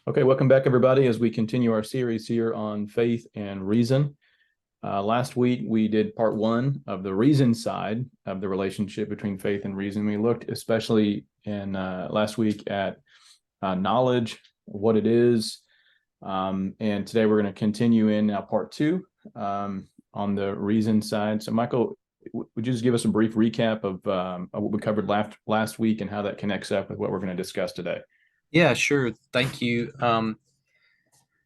Okay, welcome back, everybody, as we continue our series here on faith and reason. Last week, we did part one of the reason side of the relationship between faith and reason. We looked especially in last week at knowledge, what it is. And today we're going to continue in now part two on the reason side. So, Michael, would you just give us a brief recap of what we covered last week and how that connects up with what we're going to discuss today? Yeah, sure. Thank you.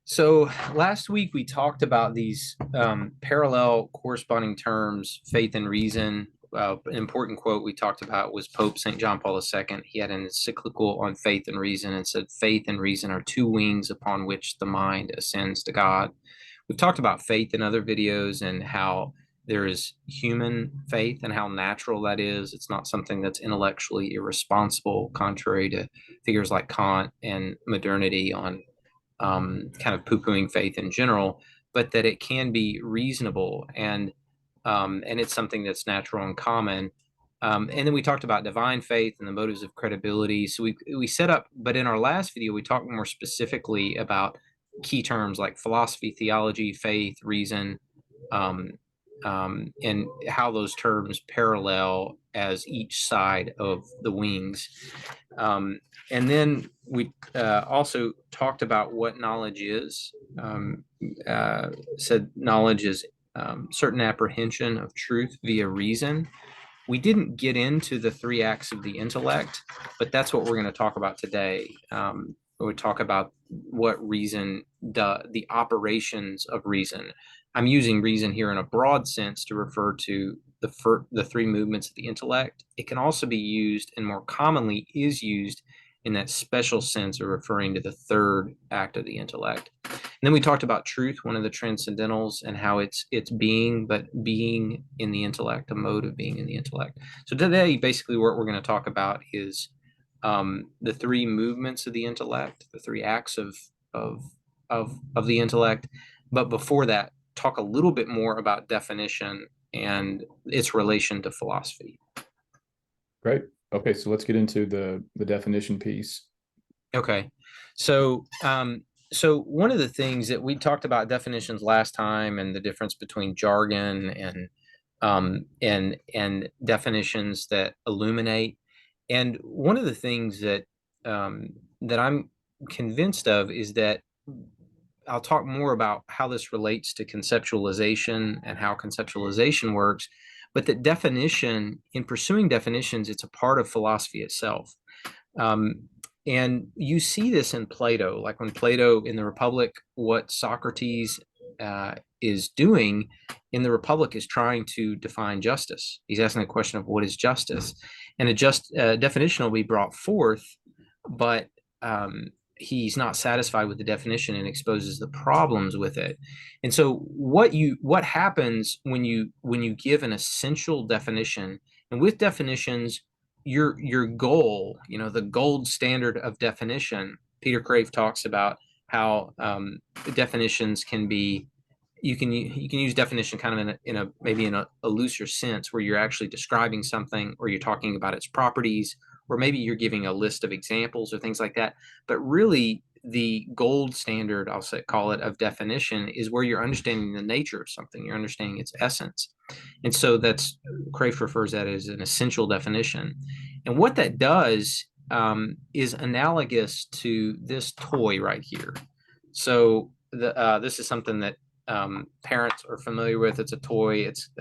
So last week we talked about these parallel corresponding terms, faith and reason. An important quote we talked about was Pope St. John Paul II. He had an encyclical on faith and reason and said, faith and reason are two wings upon which the mind ascends to God. We've talked about faith in other videos and how there is human faith and how natural that is. It's not something that's intellectually irresponsible, contrary to figures like Kant and modernity on kind of poo-pooing faith in general, but that it can be reasonable and it's something that's natural and common. And then we talked about divine faith and the motives of credibility. So we set up, but in our last video, we talked more specifically about key terms like philosophy, theology, faith, reason, um, and how those terms parallel as each side of the wings. And then we also talked about what knowledge is. Said knowledge is certain apprehension of truth via reason. We didn't get into the three acts of the intellect, but that's what we're going to talk about today. We talk about what reason, the operations of reason. I'm using reason here in a broad sense to refer to the three movements of the intellect. It can also be used, and more commonly is used, in that special sense of referring to the third act of the intellect. And then we talked about truth, one of the transcendentals, and how it's being, but being in the intellect, a mode of being in the intellect. So today, basically, what we're going to talk about is the three movements of the intellect, the three acts of the intellect. But before that, talk a little bit more about definition and its relation to philosophy. Great. Okay, so let's get into the definition piece. Okay, so so one of the things that we talked about definitions last time and the difference between jargon and definitions that illuminate. And one of the things that that I'm convinced of is that I'll talk more about how this relates to conceptualization and how conceptualization works, but that definition, in pursuing definitions, it's a part of philosophy itself. Um, and you see this in Plato, like when Plato in the Republic, what Socrates is doing in the Republic is trying to define justice. He's asking the question of what is justice, and a just definition will be brought forth, but he's not satisfied with the definition and exposes the problems with it. And so what happens when you give an essential definition, and with definitions, your goal, the gold standard of definition. Peter Crave talks about how definitions can be, you can use definition kind of in a looser sense, where you're actually describing something, or you're talking about its properties, or maybe you're giving a list of examples or things like that. But really, the gold standard, call it, of definition is where you're understanding the nature of something, you're understanding its essence. And so that's, Crave refers that as an essential definition. And what that does is analogous to this toy right here. So this is something that parents are familiar with. It's a toy. It's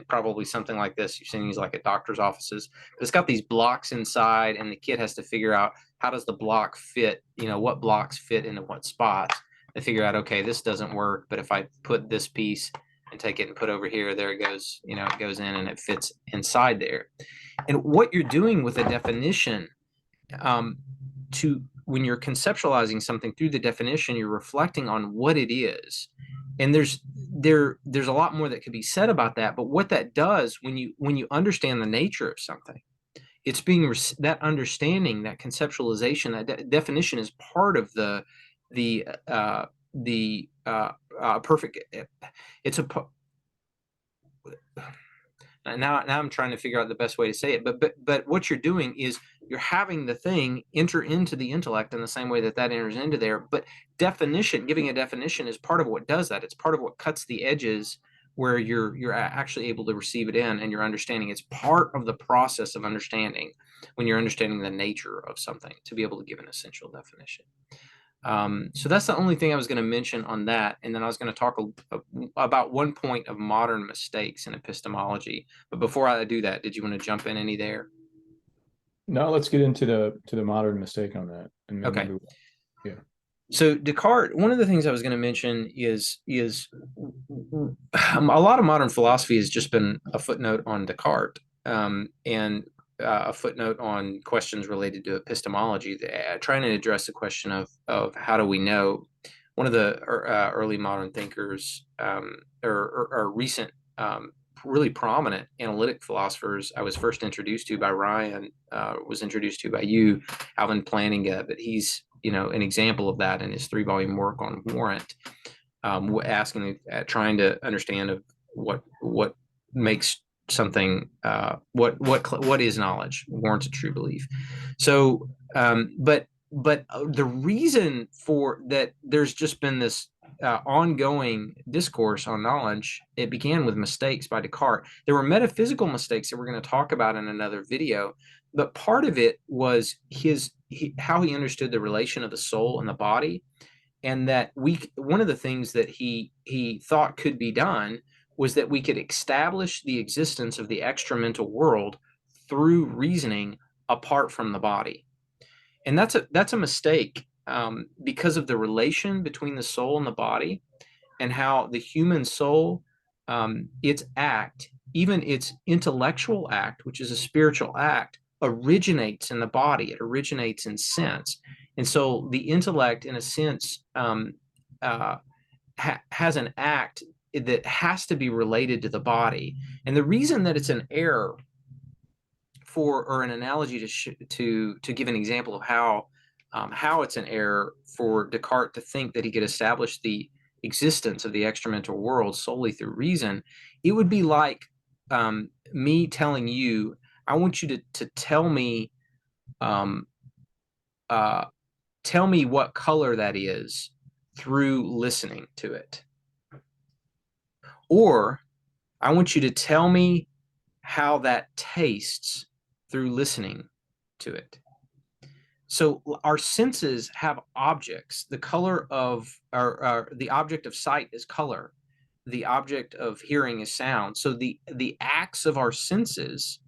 probably something like this. You've seen these like at doctor's offices. But it's got these blocks inside, and the kid has to figure out, how does the block fit? What blocks fit into what spots? They figure out, okay, this doesn't work, but if I put this piece and take it and put over here, there it goes. It goes in and it fits inside there. And what you're doing with a definition, when you're conceptualizing something through the definition, you're reflecting on what it is. And there's a lot more that could be said about that. But what that does, when you understand the nature of something, it's being that understanding, that conceptualization, that definition is part of the perfect. It's a. now I'm trying to figure out the best way to say it, but what you're doing is you're having the thing enter into the intellect in the same way that that enters into there. But definition, giving a definition, is part of what does that. It's part of what cuts the edges where you're actually able to receive it in, and you're understanding. It's part of the process of understanding when you're understanding the nature of something to be able to give an essential definition. So that's the only thing I was going to mention on that. And then I was going to talk about one point of modern mistakes in epistemology. But before I do that, did you want to jump in any there? No, let's get into the modern mistake on that. And Okay. maybe, yeah. So Descartes, one of the things I was going to mention is a lot of modern philosophy has just been a footnote on Descartes, and a footnote on questions related to epistemology, trying to address the question of how do we know. One of the early modern thinkers, or recent, really prominent analytic philosophers I was first introduced to by Ryan, was introduced to by you, Alvin Plantinga, but he's an example of that in his 3-volume work on warrant, trying to understand of what makes something, what is knowledge, warrants a true belief. So, but the reason for that, there's just been this ongoing discourse on knowledge. It began with mistakes by Descartes. There were metaphysical mistakes that we're going to talk about in another video, but part of it was how he understood the relation of the soul and the body, and that one of the things that he thought could be done was that we could establish the existence of the extramental world through reasoning apart from the body. And that's a mistake, because of the relation between the soul and the body, and how the human soul, its act, even its intellectual act, which is a spiritual act, originates in the body. It originates in sense. And so the intellect, in a sense, has an act that has to be related to the body. And the reason that it's an error, or an analogy to give an example of how it's an error for Descartes to think that he could establish the existence of the extramental world solely through reason, it would be like me telling you, I want you to tell me what color that is through listening to it. Or I want you to tell me how that tastes through listening to it. So our senses have objects. The color of the object of sight is color. The object of hearing is sound. So the acts of our senses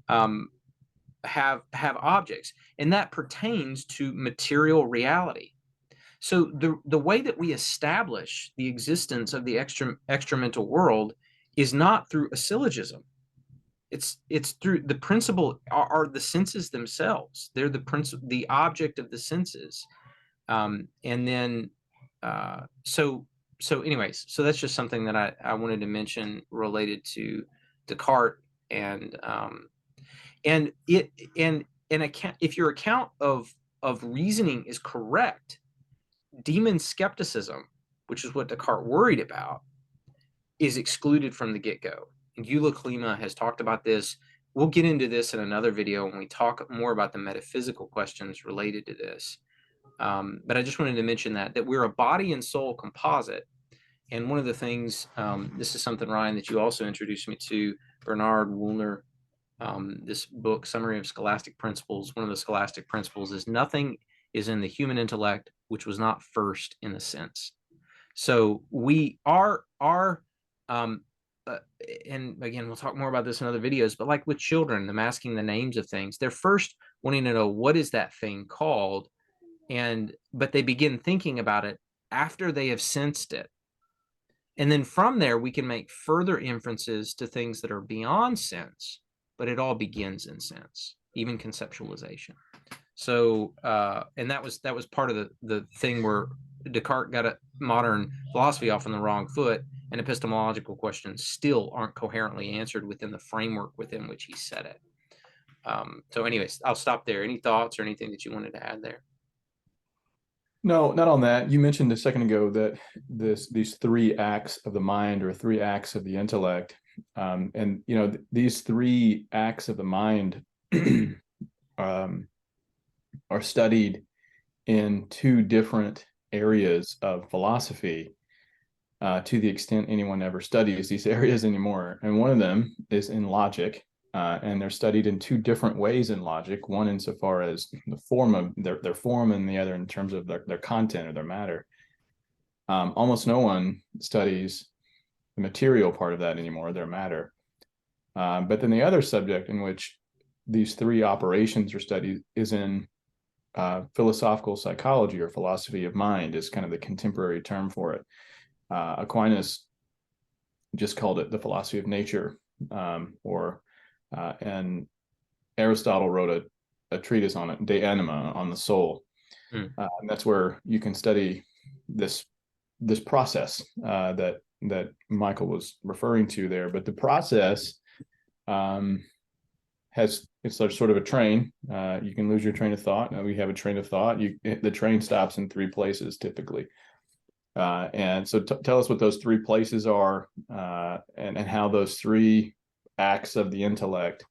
have objects, and that pertains to material reality. So the way that we establish the existence of the extramental world is not through a syllogism. It's through the principle are the senses themselves. They're the object of the senses. And then so anyways, so that's just something that I wanted to mention related to Descartes. And if your account of reasoning is correct, demon skepticism, which is what Descartes worried about, is excluded from the get-go. And Eula Klima has talked about this. We'll get into this in another video when we talk more about the metaphysical questions related to this. But I just wanted to mention that we're a body and soul composite. And one of the things, this is something, Ryan, that you also introduced me to, Bernard Woolner, this book, Summary of Scholastic Principles. One of the scholastic principles is nothing is in the human intellect which was not first in a sense. So we are, and again, we'll talk more about this in other videos, but like with children, them asking the names of things, they're first wanting to know, what is that thing called? But they begin thinking about it after they have sensed it. And then from there, we can make further inferences to things that are beyond sense, but it all begins in sense, even conceptualization. So, and that was part of the thing where Descartes got a modern philosophy off on the wrong foot, and epistemological questions still aren't coherently answered within the framework within which he said it. So anyways, I'll stop there. Any thoughts or anything that you wanted to add there? No, not on that. You mentioned a second ago that these 3 acts of the mind, or 3 acts of the intellect, And these three acts of the mind are studied in two different areas of philosophy, to the extent anyone ever studies these areas anymore. And one of them is in logic, and they're studied in two different ways in logic, one insofar as the form of their form, and the other in terms of their content or their matter. Almost no one studies the material part of that anymore, their matter. But then the other subject in which these three operations are studied is in philosophical psychology, or philosophy of mind is kind of the contemporary term for it. Aquinas just called it the philosophy of nature, and Aristotle wrote a treatise on it, De Anima, on the soul. And that's where you can study this process that Michael was referring to there. But the process it's sort of a train. You can lose your train of thought. Now we have a train of thought. The train stops in three places typically. And so tell us what those three places are, and how those three acts of the intellect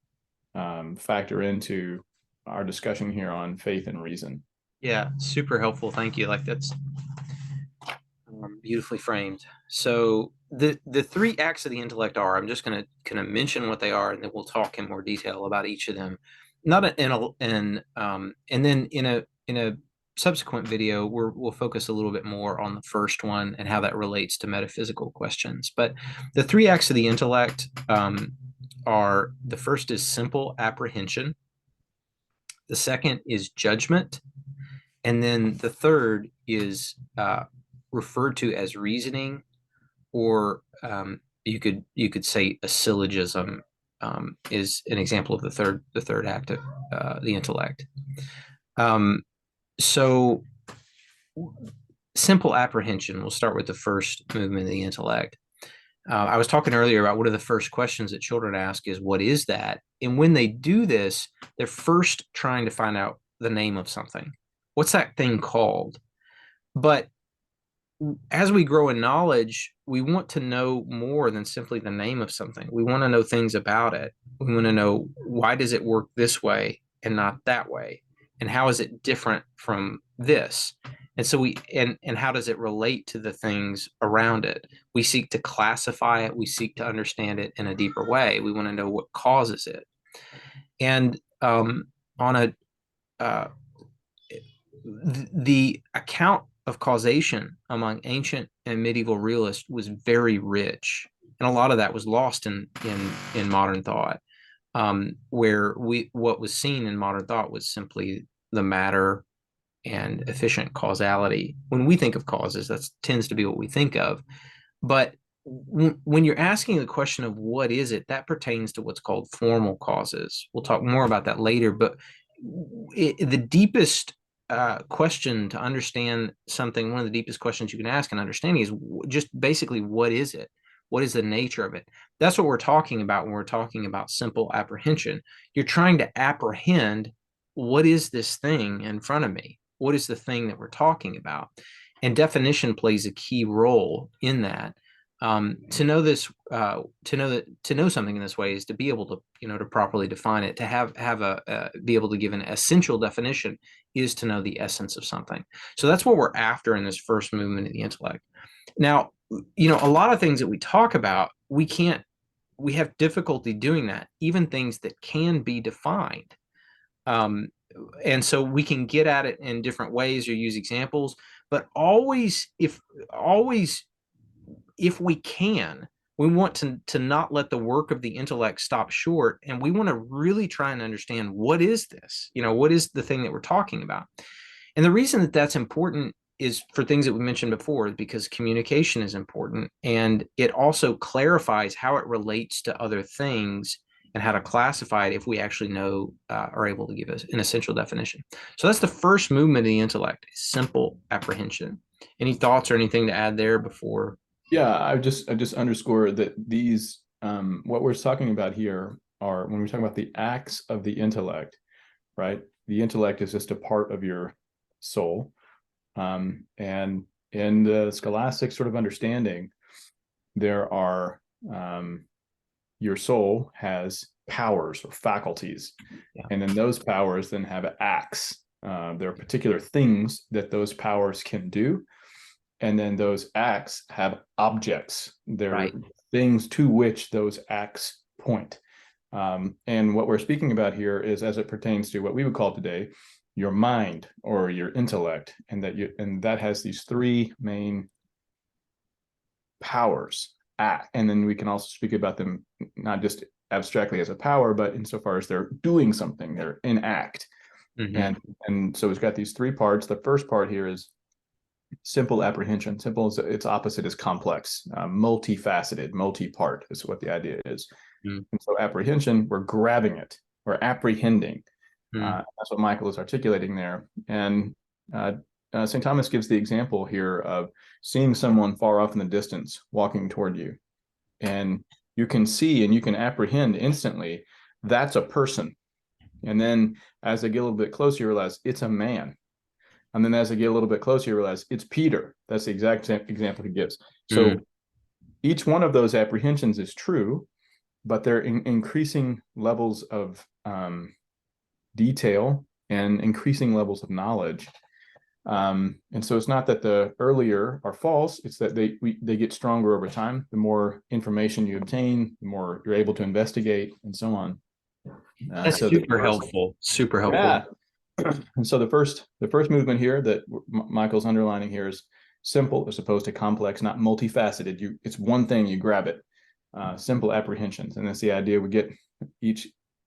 factor into our discussion here on faith and reason. Yeah, super helpful. Thank you. Like that's beautifully framed. So the three acts of the intellect are, I'm just going to mention what they are, and then we'll talk in more detail about each of them. Not in a and then in a subsequent video, we'll focus a little bit more on the first one and how that relates to metaphysical questions. But the three acts of the intellect are, the first is simple apprehension, the second is judgment, and then the third is referred to as reasoning, or you could say a syllogism is an example of the third act of the intellect. So simple apprehension, we'll start with the first movement of the intellect. I was talking earlier about one of the first questions that children ask is, what is that? And when they do this, they're first trying to find out the name of something. What's that thing called? But as we grow in knowledge, we want to know more than simply the name of something. We want to know things about it. We want to know, why does it work this way and not that way? And how is it different from this? And so and how does it relate to the things around it? We seek to classify it. We seek to understand it in a deeper way. We want to know what causes it. And on the account of causation among ancient and medieval realists was very rich, and a lot of that was lost in modern thought, where what was seen in modern thought was simply the matter and efficient causality. When we think of causes, that tends to be what we think of. But when you're asking the question of what is it, that pertains to what's called formal causes. We'll talk more about that later, but the deepest question to understand something, one of the deepest questions you can ask in understanding is just basically, what is it? What is the nature of it? That's what we're talking about when we're talking about simple apprehension. You're trying to apprehend, what is this thing in front of me? What is the thing that we're talking about? And definition plays a key role in that. To know this, to know something in this way is to be able to, to properly define it. To have be able to give an essential definition is to know the essence of something. So that's what we're after in this first movement of the intellect. Now, a lot of things that we talk about, we have difficulty doing that, even things that can be defined. And so we can get at it in different ways or use examples, but always, if we can, we want to not let the work of the intellect stop short, and we want to really try and understand, what is this? What is the thing that we're talking about? And the reason that that's important is for things that we mentioned before, because communication is important, and it also clarifies how it relates to other things and how to classify it if we actually know, are able to give us an essential definition. So that's the first movement of the intellect, simple apprehension. Any thoughts or anything to add there before? Yeah, I just underscore that these what we're talking about here are, when we're talking about the acts of the intellect, right? The intellect is just a part of your soul. And in the scholastic sort of understanding, there are your soul has powers or faculties. Yeah. And then those powers then have acts. There are particular things that those powers can do. And then those acts have objects. They're Right. things to which those acts point. And what we're speaking about here is as it pertains to what we would call today your mind or your intellect, and that has these three main powers. And then we can also speak about them not just abstractly as a power, but insofar as they're doing something, they're in act. Mm-hmm. And so it's got these three parts. The first part here is simple apprehension. Simple is its opposite is complex, multifaceted, multi-part is what the idea is. Mm-hmm. And so apprehension, we're grabbing it, we're apprehending. That's what Michael is articulating there. And St. Thomas gives the example here of seeing someone far off in the distance walking toward you. And you can see and you can apprehend instantly that's a person. And then as they get a little bit closer, you realize it's a man. And then as they get a little bit closer, you realize it's Peter. That's the exact same example he gives. So each one of those apprehensions is true, but they're increasing levels of detail and increasing levels of knowledge. And so it's not that the earlier are false, it's that they get stronger over time. The more information you obtain, the more you're able to investigate and so on. That's so super helpful. Super helpful. Yeah. And so the first movement here that Michael's underlining here is simple as opposed to complex, not multifaceted. It's one thing, you grab it. Simple apprehensions, and that's the idea. We get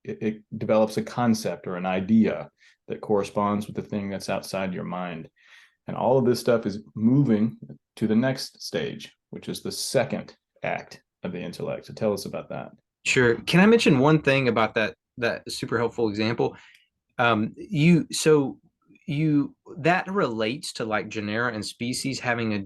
it develops a concept or an idea that corresponds with the thing that's outside your mind, and all of this stuff is moving to the next stage, which is the second act of the intellect. So tell us about that. Sure. Can I mention one thing about that super helpful example? That relates to like genera and species having a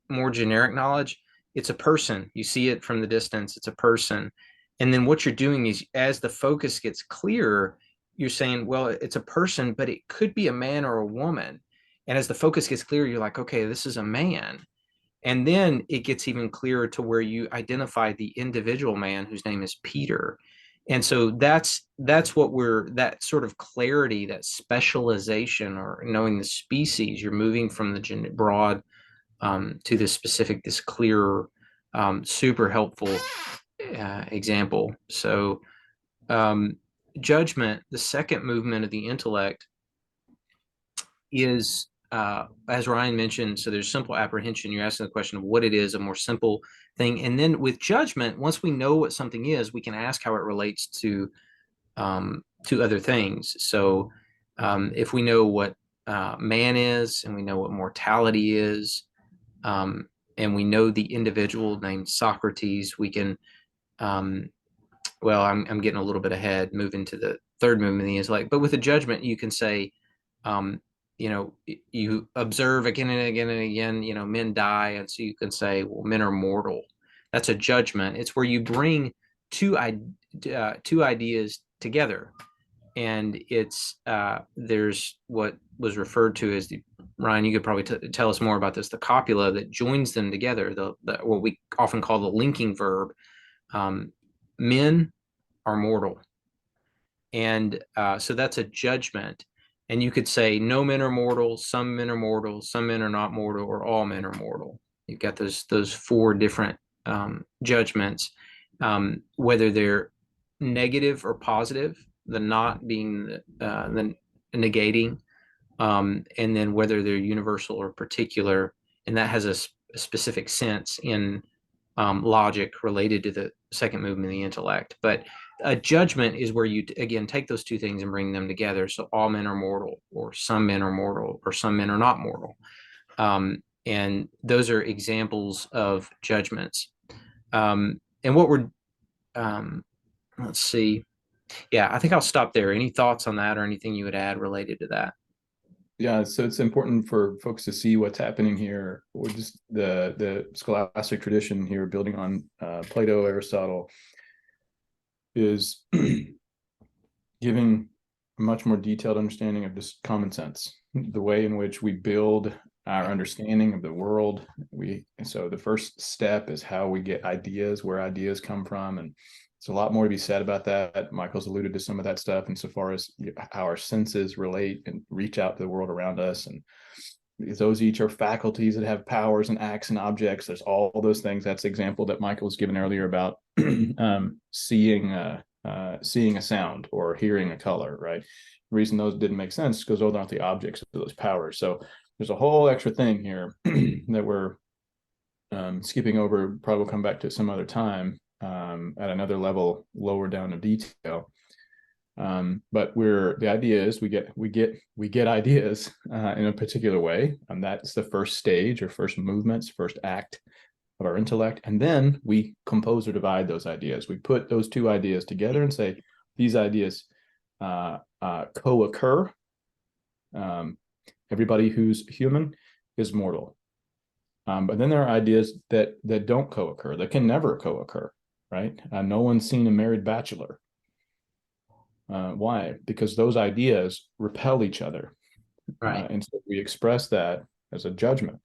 more generic knowledge. It's a person. You see it from the distance. It's a person. And then what you're doing is as the focus gets clearer, you're saying, well, it's a person, but it could be a man or a woman. And as the focus gets clearer, you're like, okay, this is a man. And then it gets even clearer to where you identify the individual man whose name is Peter. And so that's that sort of clarity, that specialization, or knowing the species. You're moving from the broad to this specific, this clearer, super helpful example. So judgment, the second movement of the intellect, is as Ryan mentioned, so there's simple apprehension. You're asking the question of what it is, a more simple thing. And then with judgment, once we know what something is, we can ask how it relates to other things. So if we know what man is, and we know what mortality is, and we know the individual named Socrates, we can well, I'm getting a little bit ahead, moving to the third movement of the intellect. But with a judgment, you can say, you observe again and again and again, men die. And so you can say, well, men are mortal. That's a judgment. It's where you bring two ideas together. And there's what was referred to as Ryan, you could probably tell us more about this, the copula that joins them together, what we often call the linking verb. Men are mortal. And so that's a judgment. And you could say no men are mortal, some men are mortal, some men are not mortal, or all men are mortal. You've got those four different judgments, whether they're negative or positive, the not being the negating, and then whether they're universal or particular, and that has a specific sense in logic related to the second movement of the intellect. But a judgment is where you, again, take those two things and bring them together. So all men are mortal, or some men are mortal, or some men are not mortal. And those are examples of judgments. And what we're, let's see. Yeah, I think I'll stop there. Any thoughts on that or anything you would add related to that? Yeah, so it's important for folks to see what's happening here, or just the scholastic tradition here, building on Plato, Aristotle, is giving a much more detailed understanding of just common sense, the way in which we build our understanding of the world. So the first step is how we get ideas, where ideas come from, and there's a lot more to be said about that. Michael's alluded to some of that stuff insofar as how our senses relate and reach out to the world around us, and those each are faculties that have powers and acts and objects. There's all those things. That's the example that Michael was given earlier about seeing a sound or hearing a color, right? The reason those didn't make sense is because those aren't the objects of those powers. So there's a whole extra thing here that we're skipping over. Probably will come back to some other time at another level lower down of detail. But the idea is we get ideas in a particular way, and that's the first stage or first movements, first act of our intellect, and then we compose or divide those ideas. We put those two ideas together and say these ideas co-occur. Everybody who's human is mortal, but then there are ideas that don't co-occur, that can never co-occur, right? No one's seen a married bachelor. Why? Because those ideas repel each other. Right. And so we express that as a judgment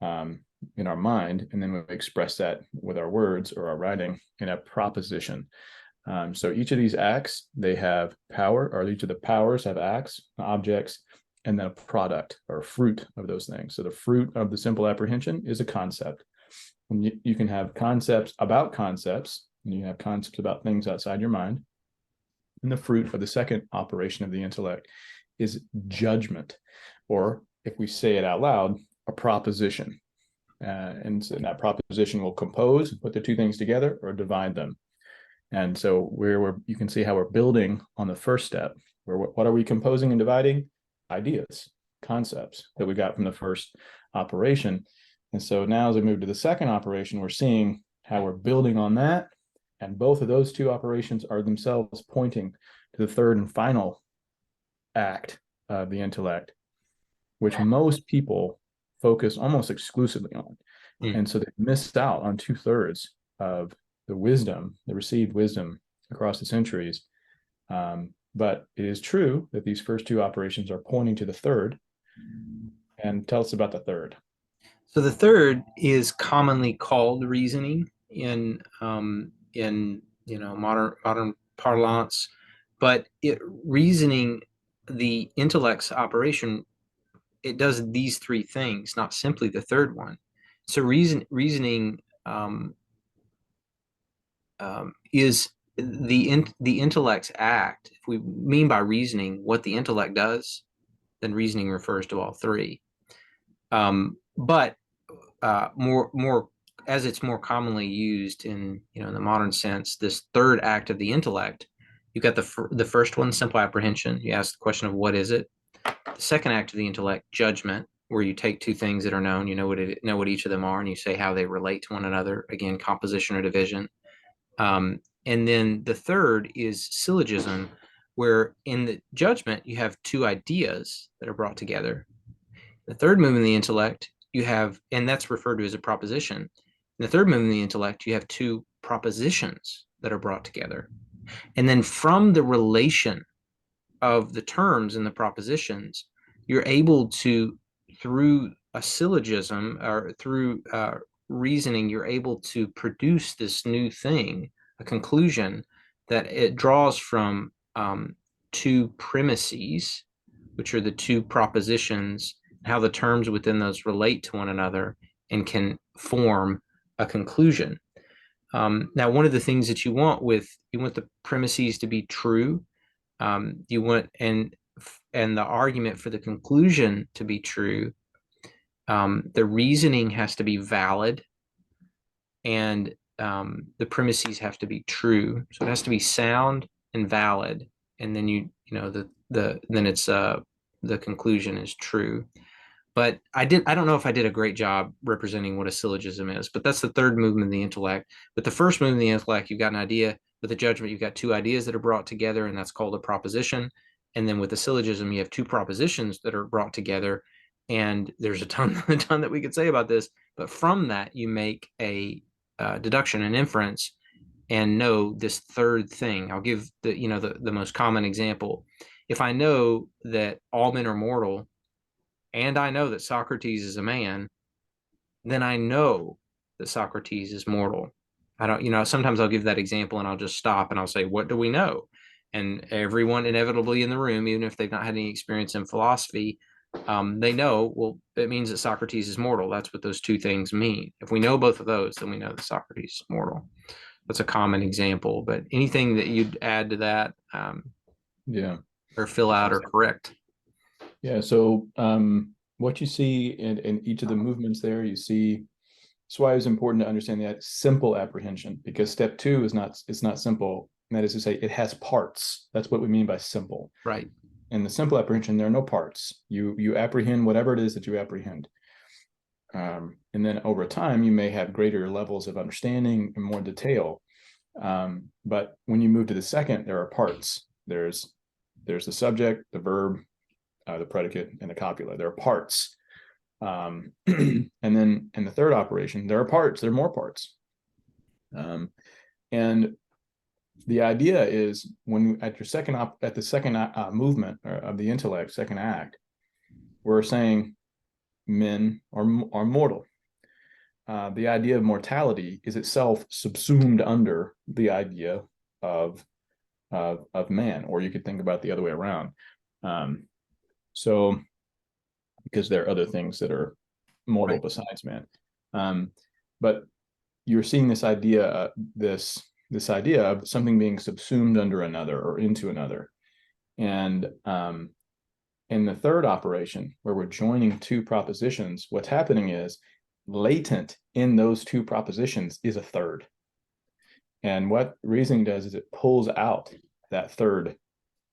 in our mind, and then we express that with our words or our writing in a proposition. So each of these acts, they have power, or each of the powers have acts, objects, and then a product or a fruit of those things. So the fruit of the simple apprehension is a concept. And you can have concepts about concepts, and you have concepts about things outside your mind. And the fruit of the second operation of the intellect is judgment, or if we say it out loud, a proposition. And so that proposition will compose, put the two things together, or divide them. And so you can see how we're building on the first step. What are we composing and dividing? Ideas, concepts that we got from the first operation. And so now as we move to the second operation, we're seeing how we're building on that. And both of those two operations are themselves pointing to the third and final act of the intellect, which most people focus almost exclusively on. And so they missed out on 2/3 of the wisdom, the received wisdom across the centuries. But it is true that these first two operations are pointing to the third. And tell us about the third. So the third is commonly called reasoning in modern parlance, but reasoning, the intellect's operation, it does these three things, not simply the third one. So reasoning is the intellect's act. If we mean by reasoning what the intellect does, then reasoning refers to all three. But more as it's more commonly used in the modern sense, this third act of the intellect, you've got the first one, simple apprehension. You ask the question of what is it. The second act of the intellect, judgment, where you take two things that are known, you know what each of them are, and you say how they relate to one another. Again, composition or division. And then the third is syllogism, where in the judgment you have two ideas that are brought together. The third movement of the intellect you have, and that's referred to as a proposition. In the third movement of the intellect, you have two propositions that are brought together. And then from the relation of the terms in the propositions, you're able to, through a syllogism or through reasoning, you're able to produce this new thing, a conclusion that it draws from two premises, which are the two propositions, how the terms within those relate to one another and can form a conclusion. Now, one of the things that you want the premises to be true. You want and the argument for the conclusion to be true. The reasoning has to be valid, and the premises have to be true. So it has to be sound and valid, and then the conclusion is true. But I don't know if I did a great job representing what a syllogism is, but that's the third movement of the intellect. With the first movement of the intellect, you've got an idea. With the judgment, you've got two ideas that are brought together, and that's called a proposition. And then with the syllogism, you have two propositions that are brought together. And there's a ton that we could say about this. But from that, you make a deduction, an inference, and know this third thing. I'll give the most common example. If I know that all men are mortal, and I know that Socrates is a man, then I know that Socrates is mortal. I don't, sometimes I'll give that example and I'll just stop and I'll say, what do we know? And everyone inevitably in the room, even if they've not had any experience in philosophy, they know, well, it means that Socrates is mortal. That's what those two things mean. If we know both of those, then we know that Socrates is mortal. That's a common example, but anything that you'd add to that, Yeah. or fill out or correct? Yeah. So what you see in each of the movements there, you see. That's why it was important to understand that simple apprehension, because step two is not, it's not simple. And that is to say, it has parts. That's what we mean by simple. Right. In the simple apprehension, there are no parts. You apprehend whatever it is that you apprehend. And then over time, you may have greater levels of understanding and more detail. But when you move to the second, there are parts. There's the subject, the verb, the predicate, and the copula. There are parts. And then in the third operation, there are parts. There are more parts. And the idea is when at the second movement of the intellect, second act, we're saying men are mortal. The idea of mortality is itself subsumed under the idea of man, or you could think about the other way around. So because there are other things that are mortal Right. besides man. But you're seeing this idea, this idea of something being subsumed under another or into another. And in the third operation, where we're joining two propositions, what's happening is latent in those two propositions is a third. And what reasoning does is it pulls out that third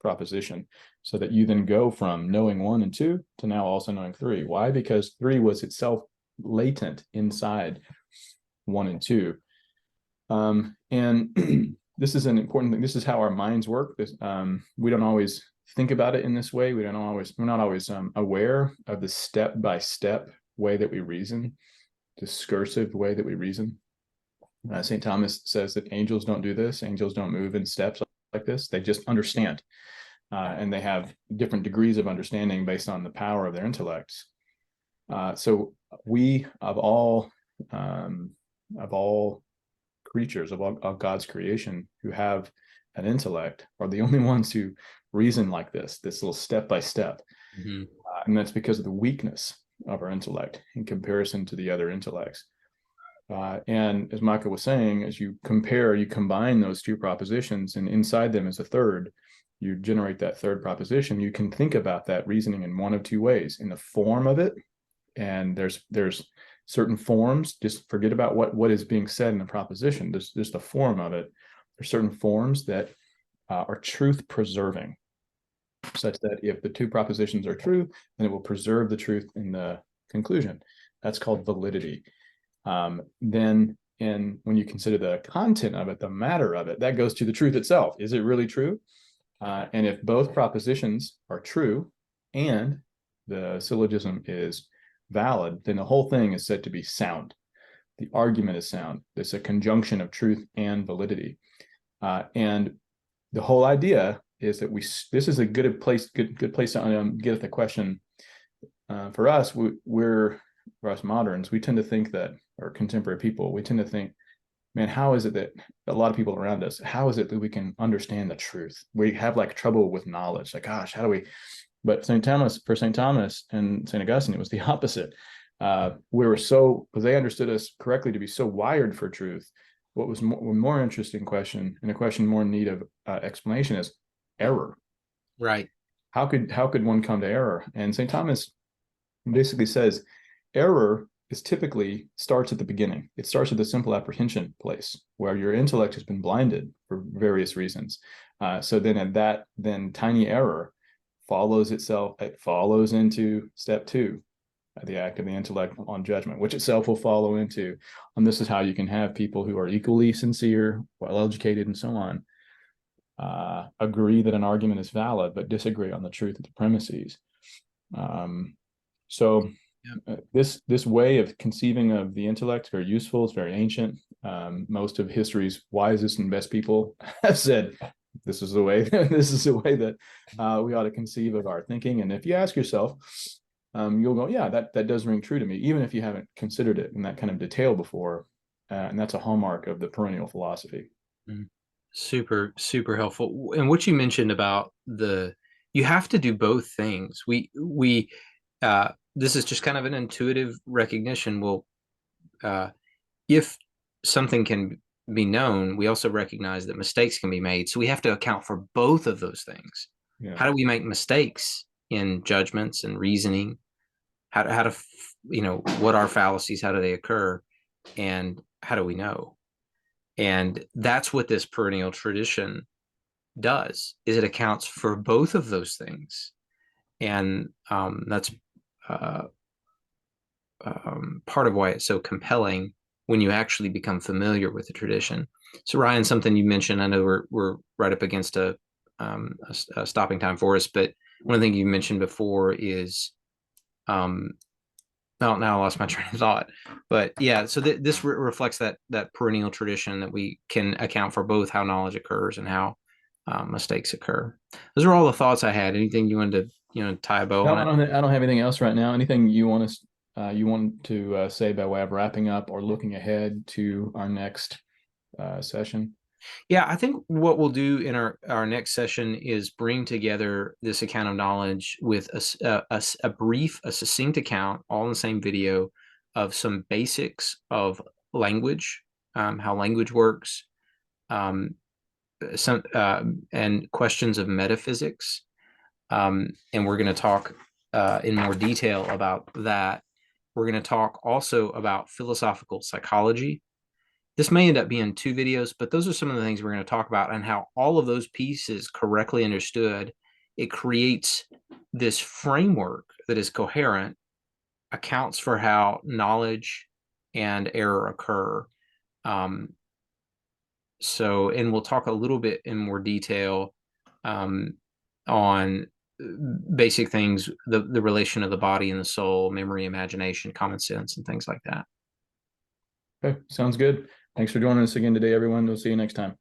proposition so that you then go from knowing one and two to now also knowing three. Why? Because three was itself latent inside one and two. And this is an important thing. This is how our minds work. We don't always think about it in this way. We're not always aware of the step-by-step way that we reason, discursive way that we reason. St. Thomas says that angels don't do this. Angels don't move in steps like this. They just understand. And they have different degrees of understanding based on the power of their intellects. So we, of all creatures, of God's creation, who have an intellect, are the only ones who reason like this little step by step. And that's because of the weakness of our intellect in comparison to the other intellects. And as Micah was saying, as you combine those two propositions, and inside them is a third, you generate that third proposition. You can think about that reasoning in one of two ways: in the form of it, and there's certain forms. Just forget about what is being said in the proposition. There's the form of it. There's certain forms that are truth preserving, such that if the two propositions are true, then it will preserve the truth in the conclusion. That's called validity. Then when you consider the content of it, the matter of it, that goes to the truth itself. Is it really true? And if both propositions are true and the syllogism is valid, then the whole thing is said to be sound. The argument is sound. It's a conjunction of truth and validity. And the whole idea is that this is a good place to get at the question. For us, for us moderns, we tend to think that, or contemporary people, we tend to think, man, how is it that a lot of people around us, how is it that we can understand the truth? We have like trouble with knowledge. Like, gosh, how do we? But for St. Thomas and St. Augustine, it was the opposite. Because they understood us correctly to be so wired for truth. What was more interesting question, and a question more in need of explanation, is error. Right. How could one come to error? And St. Thomas basically says error is typically starts at the beginning. It starts at the simple apprehension place where your intellect has been blinded for various reasons. So then at that, then tiny error follows into step two, the act of the intellect on judgment, which itself will follow into. And this is how you can have people who are equally sincere, well-educated, and so on, agree that an argument is valid, but disagree on the truth of the premises. So this way of conceiving of the intellect is very useful. It's very ancient. Most of history's wisest and best people have said this is the way that we ought to conceive of our thinking. And if you ask yourself, you'll go, yeah, that does ring true to me, even if you haven't considered it in that kind of detail before. And that's a hallmark of the perennial philosophy. Mm. Super, super helpful. And what you mentioned about you have to do both things. This is just kind of an intuitive recognition. Well, if something can be known, we also recognize that mistakes can be made. So we have to account for both of those things. Yeah. How do we make mistakes in judgments and reasoning? How to, what are fallacies? How do they occur? And how do we know? And that's what this perennial tradition does, is it accounts for both of those things. And that's uh, part of why it's so compelling when you actually become familiar with the tradition. So Ryan, something you mentioned, I know we're right up against a stopping time for us, but one of the things you mentioned before is now I lost my train of thought. But yeah, so this reflects that perennial tradition that we can account for both how knowledge occurs and how mistakes occur. Those are all the thoughts I had. Anything you wanted to tie a bow No, on it? I don't have anything else right now. Anything you want to say by way of wrapping up or looking ahead to our next session? Yeah, I think what we'll do in our next session is bring together this account of knowledge with a brief, a succinct account, all in the same video, of some basics of language, how language works, um, some and questions of metaphysics. And we're going to talk in more detail about that. We're going to talk also about philosophical psychology. This may end up being 2 videos, but those are some of the things we're going to talk about, and how all of those pieces correctly understood, it creates this framework that is coherent, accounts for how knowledge and error occur. And we'll talk a little bit in more detail on basic things, the relation of the body and the soul, memory, imagination, common sense, and things like that. Okay, sounds good. Thanks for joining us again today, everyone. We'll see you next time.